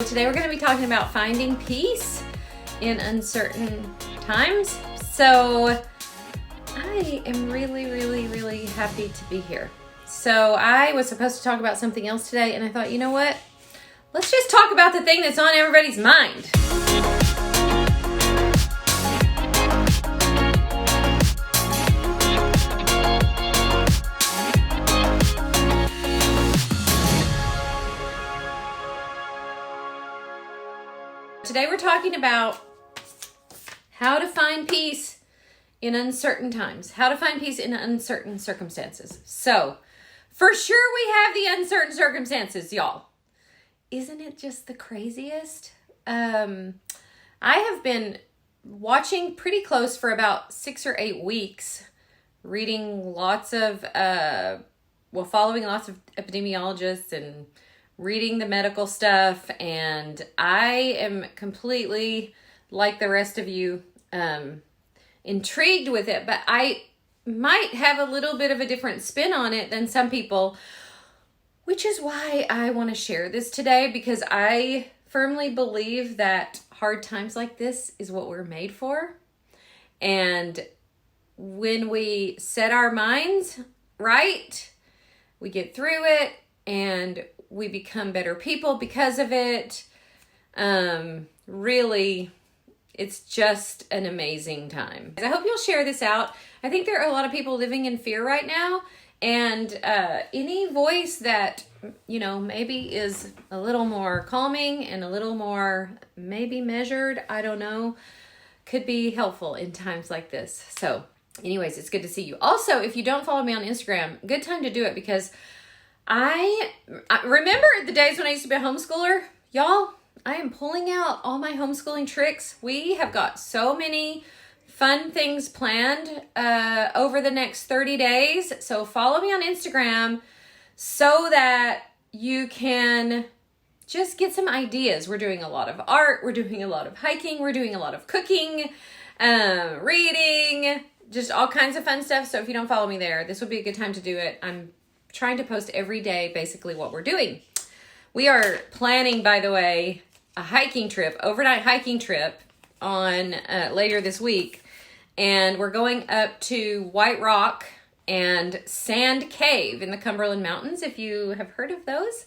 Today we're going to be talking about finding peace in uncertain times. So I am really happy to be here. So I was supposed to talk about something else today, and I thought, you know what? Let's just talk about the thing that's on everybody's mind. Today we're talking about how to find peace in uncertain times, how to find peace in uncertain circumstances. So, for sure we have the uncertain circumstances, y'all. Isn't it just the craziest? I have been watching pretty close for about 6 or 8 weeks, reading lots of, following lots of epidemiologists and reading the medical stuff, and I am completely, like the rest of you, intrigued with it, but I might have a little bit of a different spin on it than some people, which is why I want to share this today, because I firmly believe that hard times like this is what we're made for. And when we set our minds right, we get through it and we become better people because of it. Really, it's just an amazing time. I hope you'll share this out. I think there are a lot of people living in fear right now, and any voice that, maybe is a little more calming and a little more maybe measured, I don't know, could be helpful in times like this. So anyways, it's good to see you. Also, if you don't follow me on Instagram, good time to do it, because I remember the days when I used to be a homeschooler. Y'all, I am pulling out all my homeschooling tricks. We have got so many fun things planned over the next 30 days. So follow me on Instagram so that you can just get some ideas. We're doing a lot of art. We're doing a lot of hiking. We're doing a lot of cooking, reading, just all kinds of fun stuff. So if you don't follow me there, this would be a good time to do it. I'm trying to post every day basically what we're doing. We are planning, by the way, a hiking trip, overnight hiking trip on later this week. And we're going up to White Rock and Sand Cave in the Cumberland Mountains, if you have heard of those.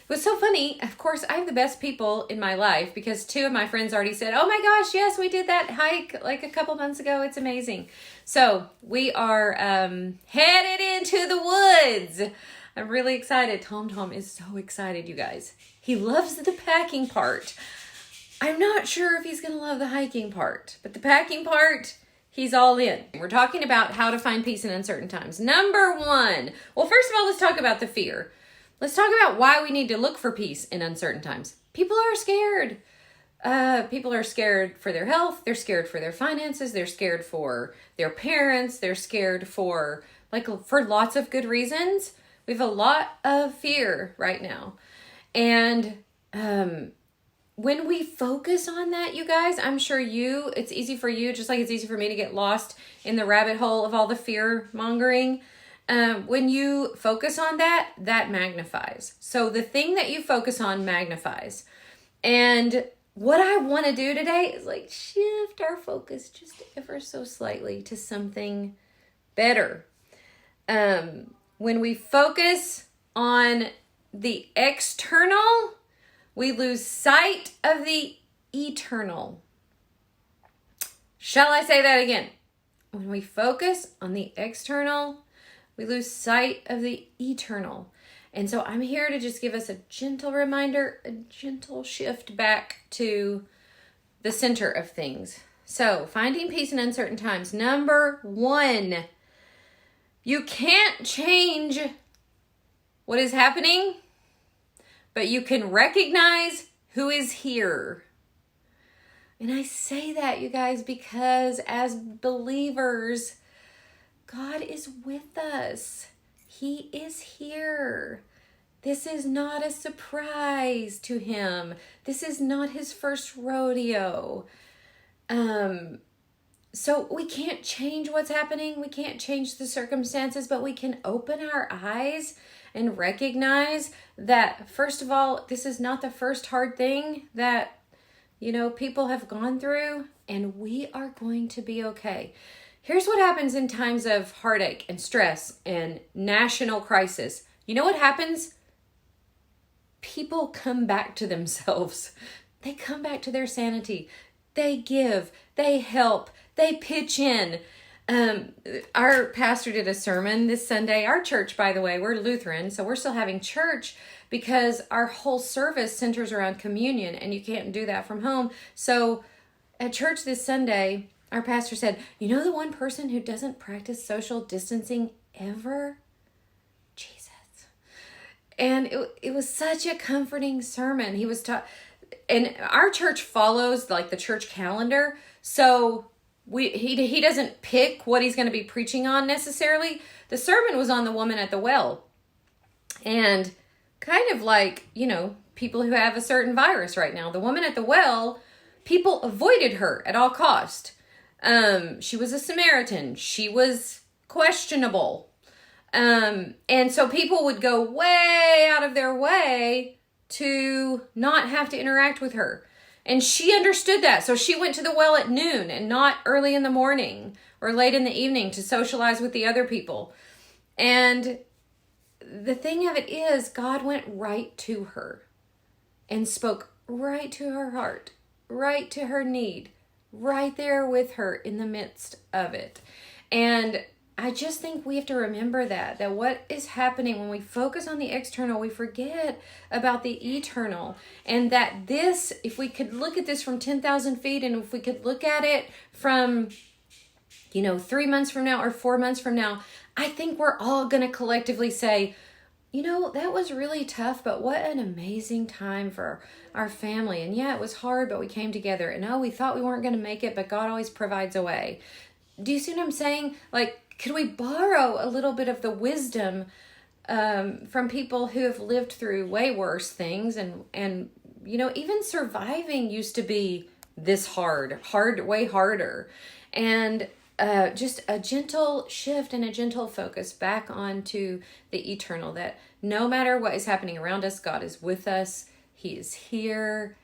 It was so funny. Of course, I have the best people in my life, because 2 of my friends already said, oh my gosh, yes, we did that hike like a couple months ago. It's amazing. So we are headed into the woods. I'm really excited. Tom is so excited, you guys. He loves the packing part. I'm not sure if he's going to love the hiking part, but the packing part, he's all in. We're talking about how to find peace in uncertain times. Number 1. Well, first of all, let's talk about the fear. Let's talk about why we need to look for peace in uncertain times. People are scared. People are scared for their health. They're scared for their finances. They're scared for their parents. They're scared for lots of good reasons. We have a lot of fear right now. And when we focus on that, you guys, I'm sure it's easy for you, just like it's easy for me to get lost in the rabbit hole of all the fear mongering. When you focus on that, that magnifies. So the thing that you focus on magnifies. And what I want to do today is shift our focus just ever so slightly to something better. When we focus on the external, we lose sight of the eternal. Shall I say that again? When we focus on the external, we lose sight of the eternal. And so I'm here to just give us a gentle reminder, a gentle shift back to the center of things. So finding peace in uncertain times. Number 1, you can't change what is happening, but you can recognize who is here. And I say that, you guys, because as believers, God is with us. He is here. This is not a surprise to him. This is not his first rodeo. So we can't change what's happening. We can't change the circumstances, but we can open our eyes and recognize that, first of all, this is not the first hard thing that, people have gone through, and we are going to be okay. Here's what happens in times of heartache and stress and national crisis. You know what happens? People come back to themselves. They come back to their sanity. They give, they help, they pitch in. Our pastor did a sermon this Sunday. Our church, by the way, we're Lutheran, so we're still having church because our whole service centers around communion, and you can't do that from home. So at church this Sunday, our pastor said, the one person who doesn't practice social distancing ever? Jesus. And it was such a comforting sermon. He was and our church follows like the church calendar. So he doesn't pick what he's going to be preaching on necessarily. The sermon was on the woman at the well. And kind of like, people who have a certain virus right now. The woman at the well, people avoided her at all cost. She was a Samaritan. She was questionable. And so people would go way out of their way to not have to interact with her. And she understood that. So she went to the well at noon and not early in the morning or late in the evening to socialize with the other people. And the thing of it is, God went right to her and spoke right to her heart, right to her need, right there with her in the midst of it. And I just think we have to remember that what is happening when we focus on the external, we forget about the eternal. And that this, if we could look at this from 10,000 feet, and if we could look at it from, 3 months from now or 4 months from now, I think we're all going to collectively say, that was really tough, but what an amazing time for our family. And yeah, it was hard, but we came together. And we thought we weren't going to make it, but God always provides a way. Do you see what I'm saying? Like, could we borrow a little bit of the wisdom from people who have lived through way worse things? And even surviving used to be this hard, way harder. And just a gentle shift and a gentle focus back onto the eternal, that no matter what is happening around us, God is with us. He is here.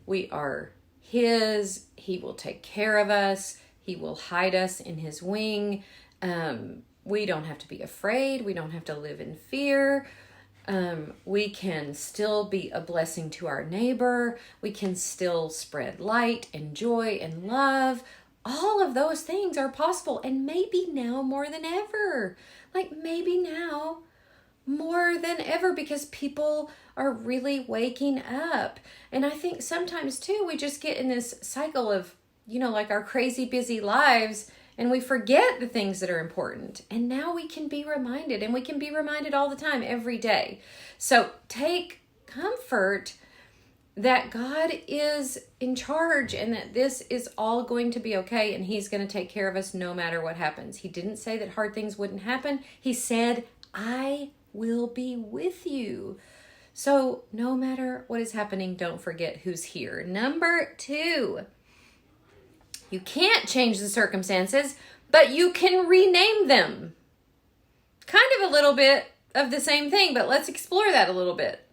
We are His. He will take care of us. He will hide us in His wing. We don't have to be afraid. We don't have to live in fear. We can still be a blessing to our neighbor. We can still spread light and joy and love. All of those things are possible, and maybe now more than ever. Maybe now more than ever, because people are really waking up. And I think sometimes too, we just get in this cycle of, our crazy busy lives, and we forget the things that are important. And now we can be reminded, and we can be reminded all the time, every day. So take comfort that God is in charge, and that this is all going to be okay, and He's going to take care of us no matter what happens. He didn't say that hard things wouldn't happen. He said, I will be with you. So no matter what is happening, don't forget who's here. Number 2, you can't change the circumstances, but you can rename them. Kind of a little bit of the same thing, but let's explore that a little bit.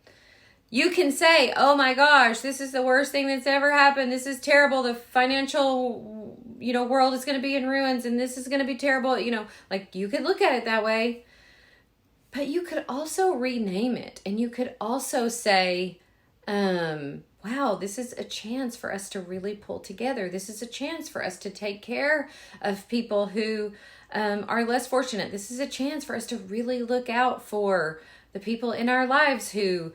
You can say, oh my gosh, this is the worst thing that's ever happened. This is terrible. The financial, world is going to be in ruins, and this is going to be terrible. You could look at it that way, but you could also rename it. And you could also say, wow, this is a chance for us to really pull together. This is a chance for us to take care of people who are less fortunate. This is a chance for us to really look out for the people in our lives who,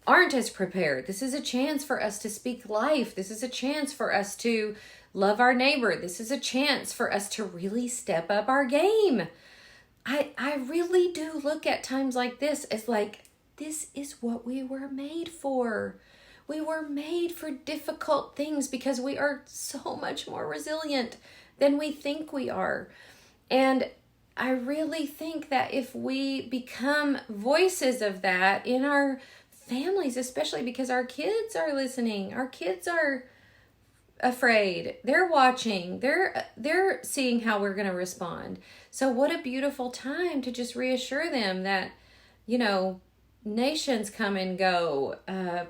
aren't as prepared. This is a chance for us to speak life. This is a chance for us to love our neighbor. This is a chance for us to really step up our game. I really do look at times like this as this is what we were made for. We were made for difficult things because we are so much more resilient than we think we are. And I really think that if we become voices of that in our families, especially because our kids are listening, our kids are afraid, they're watching, they're seeing how we're going to respond. So what a beautiful time to just reassure them that you know, nations come and go,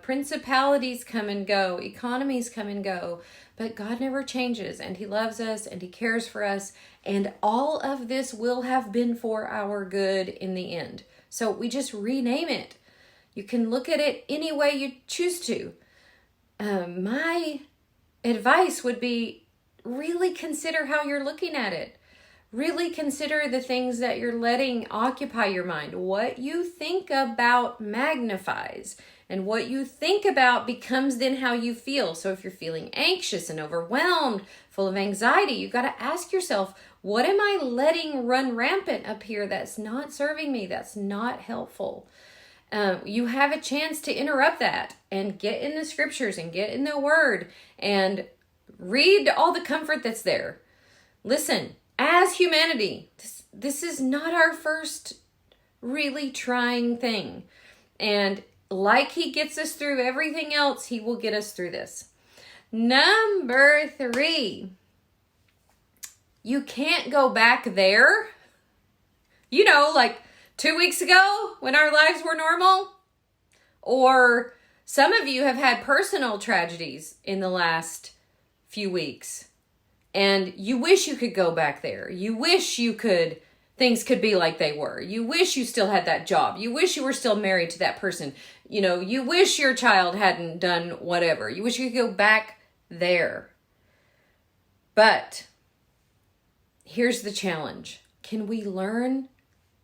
principalities come and go, economies come and go, but God never changes, and he loves us and he cares for us, and all of this will have been for our good in the end. So we just rename it. You can look at it any way you choose to. My advice would be really consider how you're looking at it. Really consider the things that you're letting occupy your mind. What you think about magnifies, and what you think about becomes then how you feel. So if you're feeling anxious and overwhelmed, full of anxiety, you got to ask yourself, what am I letting run rampant up here that's not serving me, that's not helpful? You have a chance to interrupt that and get in the scriptures and get in the word and read all the comfort that's there. Listen, as humanity, this is not our first really trying thing. And like he gets us through everything else, he will get us through this. Number 3, you can't go back there. You know, like 2 weeks ago when our lives were normal. Or some of you have had personal tragedies in the last few weeks. And you wish you could go back there. You wish things could be like they were. You wish you still had that job. You wish you were still married to that person. You know, you wish your child hadn't done whatever. You wish you could go back there. But here's the challenge. Can we learn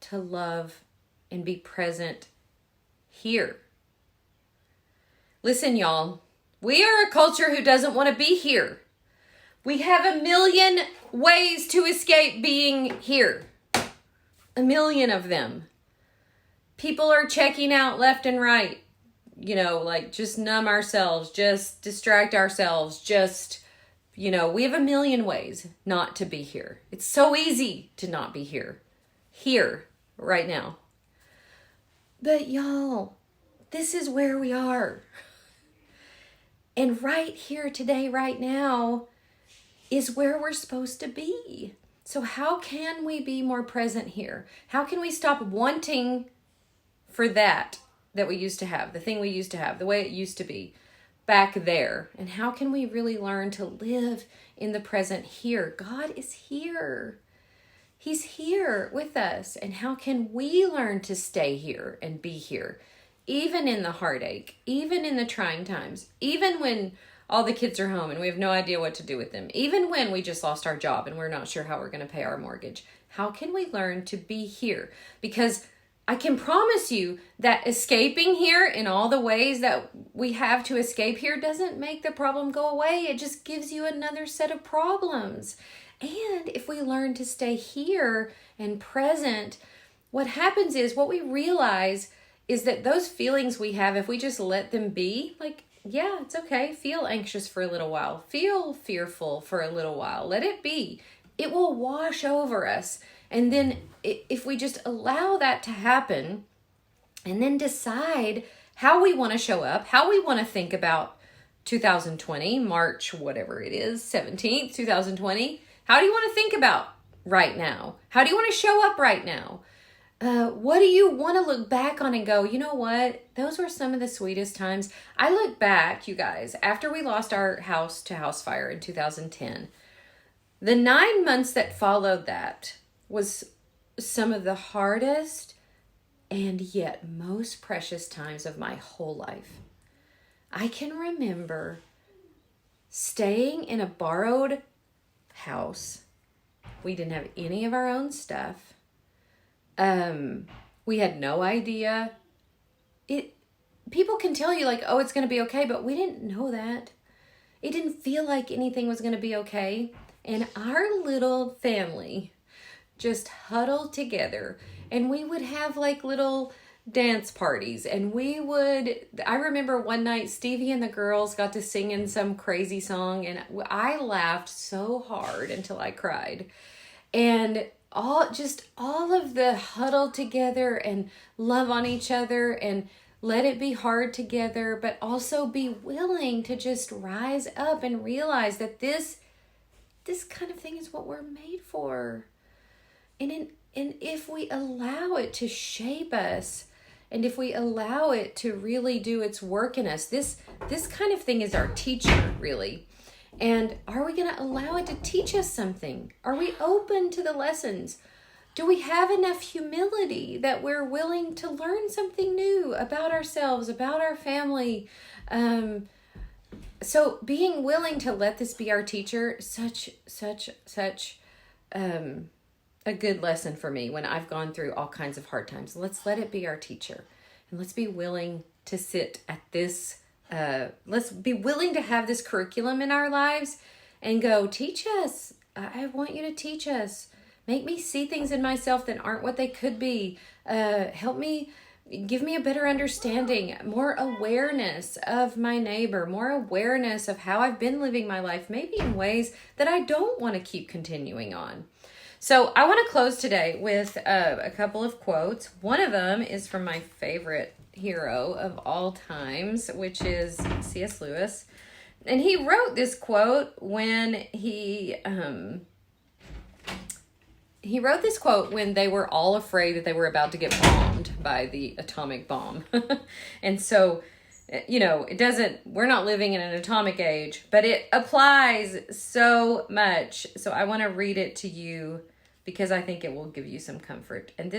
to love and be present here? Listen, y'all, we are a culture who doesn't want to be here. We have a million ways to escape being here. A million of them. People are checking out left and right. You know, like just numb ourselves, just distract ourselves, just, you know, we have a million ways not to be here. It's so easy to not be here. Here, right now. But y'all, this is where we are. And right here today, right now, is where we're supposed to be. So how can we be more present here? How can we stop wanting for that we used to have, the thing we used to have, the way it used to be back there? And how can we really learn to live in the present here? God is here. He's here with us. And how can we learn to stay here and be here, even in the heartache, even in the trying times, even when all the kids are home and we have no idea what to do with them, even when we just lost our job and we're not sure how we're going to pay our mortgage? How can we learn to be here? Because I can promise you that escaping here in all the ways that we have to escape here doesn't make the problem go away. It just gives you another set of problems. And if we learn to stay here and present, what happens is, what we realize is that those feelings we have, if we just let them be, like, yeah, it's okay. Feel anxious for a little while. Feel fearful for a little while. Let it be. It will wash over us. And then if we just allow that to happen and then decide how we want to show up, how we want to think about 2020, March, whatever it is, 17th, 2020, how do you want to think about right now? How do you want to show up right now? What do you want to look back on and go, you know what? Those were some of the sweetest times. I look back, you guys, after we lost our house to house fire in 2010, the 9 months that followed that was some of the hardest and yet most precious times of my whole life. I can remember staying in a borrowed house. We didn't have any of our own stuff. We had no idea. People can tell you like, oh, it's going to be okay, but we didn't know that. It didn't feel like anything was going to be okay. And our little family just huddled together, and we would have like little dance parties, and I remember one night Stevie and the girls got to sing in some crazy song, and I laughed so hard until I cried. And all of the huddle together and love on each other and let it be hard together, but also be willing to just rise up and realize that this kind of thing is what we're made for. And if we allow it to shape us, and if we allow it to really do its work in us, this kind of thing is our teacher, really. And are we going to allow it to teach us something? Are we open to the lessons? Do we have enough humility that we're willing to learn something new about ourselves, about our family? So being willing to let this be our teacher, such a good lesson for me when I've gone through all kinds of hard times. Let's let it be our teacher, and let's be willing to sit at this. Let's be willing to have this curriculum in our lives and go, teach us. I want you to teach us. Make me see things in myself that aren't what they could be. Help me, give me a better understanding, more awareness of my neighbor, more awareness of how I've been living my life, maybe in ways that I don't want to keep continuing on. So I want to close today with a couple of quotes. One of them is from my favorite hero of all times, which is C.S. Lewis. And he wrote this quote when he wrote this quote when they were all afraid that they were about to get bombed by the atomic bomb. And so, we're not living in an atomic age, but it applies so much. So I want to read it to you because I think it will give you some comfort. And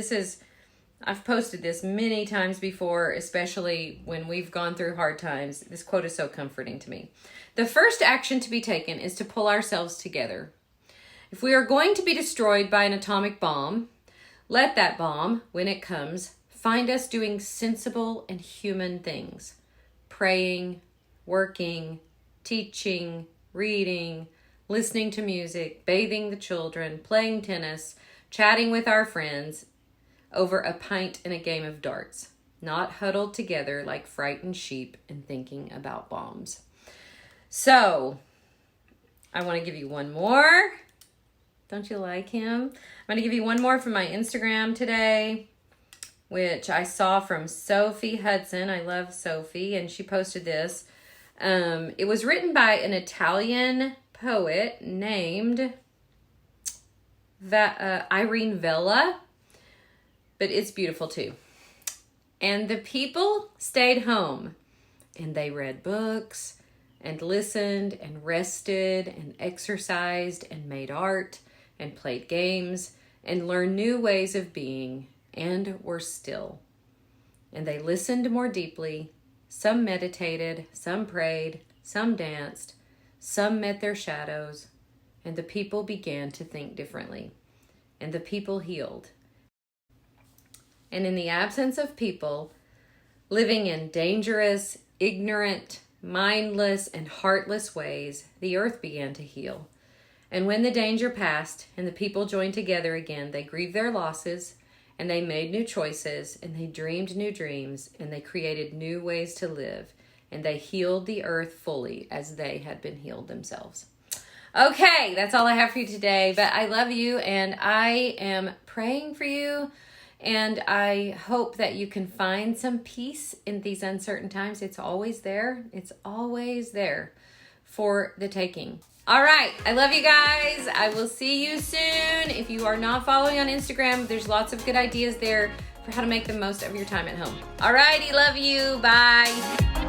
I've posted this many times before, especially when we've gone through hard times. This quote is so comforting to me. The first action to be taken is to pull ourselves together. If we are going to be destroyed by an atomic bomb, let that bomb, when it comes, find us doing sensible and human things. Praying, working, teaching, reading, listening to music, bathing the children, playing tennis, chatting with our friends over a pint and a game of darts, not huddled together like frightened sheep and thinking about bombs. So, I want to give you one more. Don't you like him? I'm going to give you one more from my Instagram today, which I saw from Sophie Hudson. I love Sophie, and she posted this. It was written by an Italian poet named Irene Vella, but it's beautiful too. And the people stayed home, and they read books, and listened, and rested, and exercised, and made art, and played games, and learned new ways of being, and were still. And they listened more deeply. Some meditated, some prayed, some danced, some met their shadows, and the people began to think differently. And the people healed. And in the absence of people living in dangerous, ignorant, mindless, and heartless ways, the earth began to heal. And when the danger passed and the people joined together again, they grieved their losses, and they made new choices, and they dreamed new dreams, and they created new ways to live, and they healed the earth fully as they had been healed themselves. Okay, that's all I have for you today, but I love you, and I am praying for you, and I hope that you can find some peace in these uncertain times. It's always there. It's always there for the taking. All right. I love you guys. I will see you soon. If you are not following on Instagram, there's lots of good ideas there for how to make the most of your time at home. All righty. Love you. Bye.